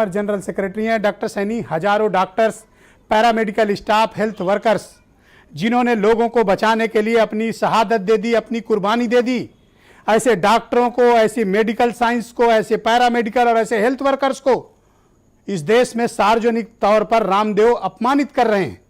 General secretary हैं doctor Saini. हजारों doctors, paramedical staff, health workers जिन्होंने लोगों को बचाने के लिए अपनी शहादत दे दी, अपनी कुर्बानी दे दी, ऐसे डॉक्टरों को, ऐसी मेडिकल साइंस को, ऐसे पैरामेडिकल और ऐसे हेल्थ वर्कर्स को इस देश में सार्वजनिक तौर पर रामदेव अपमानित कर रहे हैं।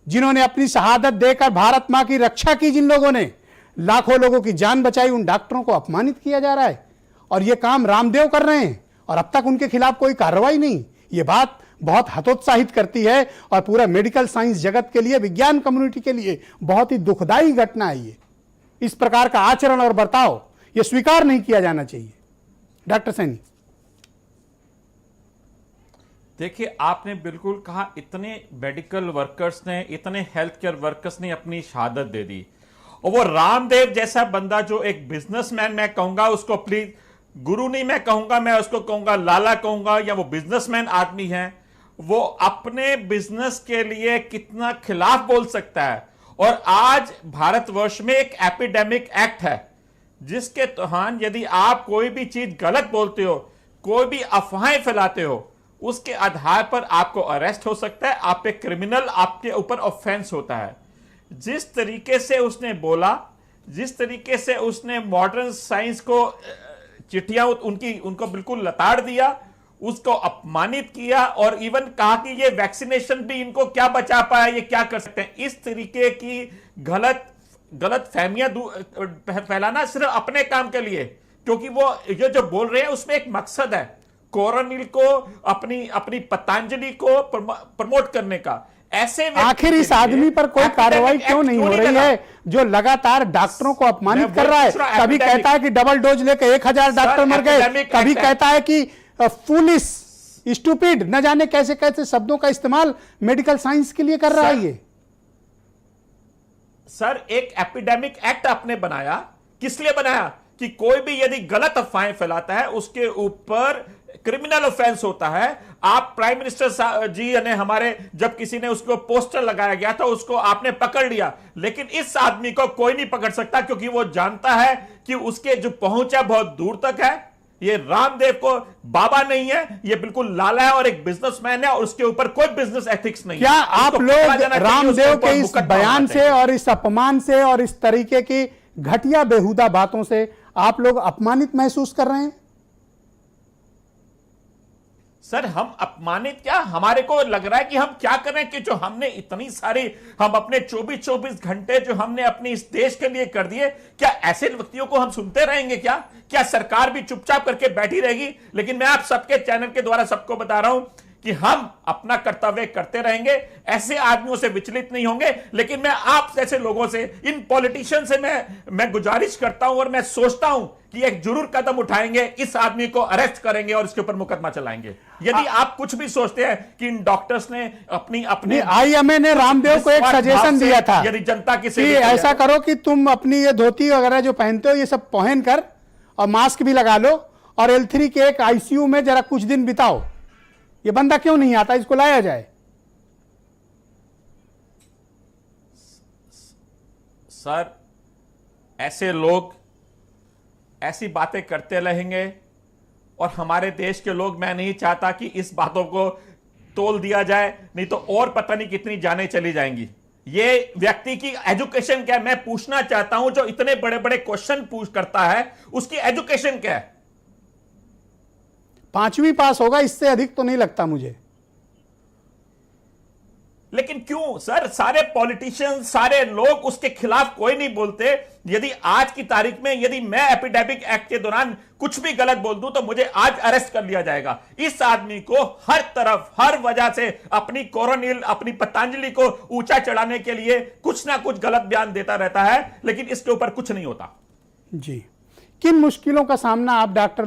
जिन्होंने अपनी शहादत देकर भारत मां की रक्षा की, जिन लोगों ने लाखों लोगों की जान बचाई, उन डॉक्टरों को अपमानित किया जा रहा है और यह काम रामदेव कर रहे हैं और अब तक उनके खिलाफ कोई कार्रवाई नहीं। ये बात बहुत हतोत्साहित करती है और पूरा मेडिकल साइंस जगत के लिए, विज्ञान कम्युनिटी के लिए बहुत ही दुखदायी घटना है। ये इस प्रकार का आचरण और बर्ताव ये स्वीकार नहीं किया जाना चाहिए। डॉक्टर सैनी, देखिए, आपने बिल्कुल कहा, इतने मेडिकल वर्कर्स ने, इतने हेल्थ केयर वर्कर्स ने अपनी शहादत दे दी और वो रामदेव जैसा बंदा जो एक बिजनेसमैन, मैं कहूंगा उसको, प्लीज गुरु नहीं मैं कहूंगा, मैं उसको कहूंगा लाला कहूंगा, या वो बिजनेसमैन आदमी है, वो अपने बिजनेस के लिए कितना खिलाफ बोल सकता है। और आज भारतवर्ष में एक एपिडेमिक एक्ट है जिसके तहत यदि आप कोई भी चीज गलत बोलते हो, कोई भी अफवाहें फैलाते हो, उसके आधार पर आपको अरेस्ट हो सकता है, आप एक क्रिमिनल, आपके ऊपर ऑफेंस होता है। जिस तरीके से उसने बोला, जिस तरीके से उसने मॉडर्न साइंस को चिट्ठियां उनको बिल्कुल लताड़ दिया, उसको अपमानित किया और इवन कहा कि ये वैक्सीनेशन भी इनको क्या बचा पाया, ये क्या कर सकते हैं। इस तरीके की गलत फहमियां फैलाना सिर्फ अपने काम के लिए, क्योंकि वो ये जो बोल रहे हैं उसमें एक मकसद है, कोरोनिल को, अपनी पतंजलि को प्रमोट करने का। ऐसे आखिर इस आदमी पर कोई कार्रवाई क्यों नहीं हो रही है जो लगातार डॉक्टरों को अपमानित कर रहा है? कभी कहता है कि डबल डोज लेकर 1000 डॉक्टर मर गए, कभी कहता है कि फुलिश, स्टूपिड, न जाने कैसे कैसे शब्दों का इस्तेमाल मेडिकल साइंस के लिए कर रहा है। ये सर, एक एपिडेमिक एक्ट आपने बनाया, किस लिए बनाया? कि कोई भी यदि गलत अफवाहें फैलाता है उसके ऊपर क्रिमिनल ऑफेंस होता है। आप प्राइम मिनिस्टर जी ने हमारे, जब किसी ने उसको पोस्टर लगाया गया था, उसको आपने पकड़ लिया, लेकिन इस आदमी को कोई नहीं पकड़ सकता क्योंकि वो जानता है कि उसके जो पहुंच है बहुत दूर तक है। ये रामदेव को बाबा नहीं है, ये बिल्कुल लाला है और एक बिजनेसमैन है और उसके ऊपर कोई बिजनेस एथिक्स नहीं। क्या आप लोग रामदेव के इस बयान से और इस अपमान से और इस तरीके की घटिया बेहुदा बातों से आप लोग अपमानित महसूस कर रहे हैं? सर, हम अपमानित क्या, हमारे को लग रहा है कि हम क्या कर रहे हैं कि जो हमने इतनी सारी, हम अपने 24 घंटे जो हमने अपने इस देश के लिए कर दिए, क्या ऐसे व्यक्तियों को हम सुनते रहेंगे? क्या सरकार भी चुपचाप करके बैठी रहेगी? लेकिन मैं आप सबके चैनल के द्वारा सबको बता रहा हूं कि हम अपना कर्तव्य करते रहेंगे, ऐसे आदमियों से विचलित नहीं होंगे। लेकिन मैं आप जैसे लोगों से, इन पॉलिटिशियन से मैं गुजारिश करता हूं और मैं सोचता हूं कि एक जरूर कदम उठाएंगे, इस आदमी को अरेस्ट करेंगे और इसके ऊपर मुकदमा चलाएंगे। यदि आप कुछ भी सोचते हैं कि इन डॉक्टर्स ने अपने आईएमए ने रामदेव को एक सजेशन दिया था, यदि जनता की ऐसा करो कि तुम अपनी ये धोती वगैरह जो पहनते हो ये सब पहन कर और मास्क भी लगा लो और L3 के एक आईसीयू में जरा कुछ दिन बिताओ। ये बंदा क्यों नहीं आता, इसको लाया जाए। सर, ऐसे लोग ऐसी बातें करते रहेंगे और हमारे देश के लोग, मैं नहीं चाहता कि इस बातों को तोल दिया जाए, नहीं तो और पता नहीं कितनी जानें चली जाएंगी। ये व्यक्ति की एजुकेशन क्या है, मैं पूछना चाहता हूं, जो इतने बड़े बड़े क्वेश्चन पूछ करता है, उसकी एजुकेशन क्या है? 5वीं पास होगा, इससे अधिक तो नहीं लगता मुझे। लेकिन क्यों सर, सारे पॉलिटिशियन, सारे लोग उसके खिलाफ कोई नहीं बोलते? यदि आज की तारीख में यदि मैं एपिडेमिक एक्ट के दौरान कुछ भी गलत बोल दूं तो मुझे आज अरेस्ट कर लिया जाएगा। इस आदमी को हर तरफ, हर वजह से अपनी कोरोनिल, अपनी पतंजलि को ऊंचा चढ़ाने के लिए कुछ ना कुछ गलत बयान देता रहता है, लेकिन इसके ऊपर कुछ नहीं होता। जी, किन मुश्किलों का सामना आप डॉक्टर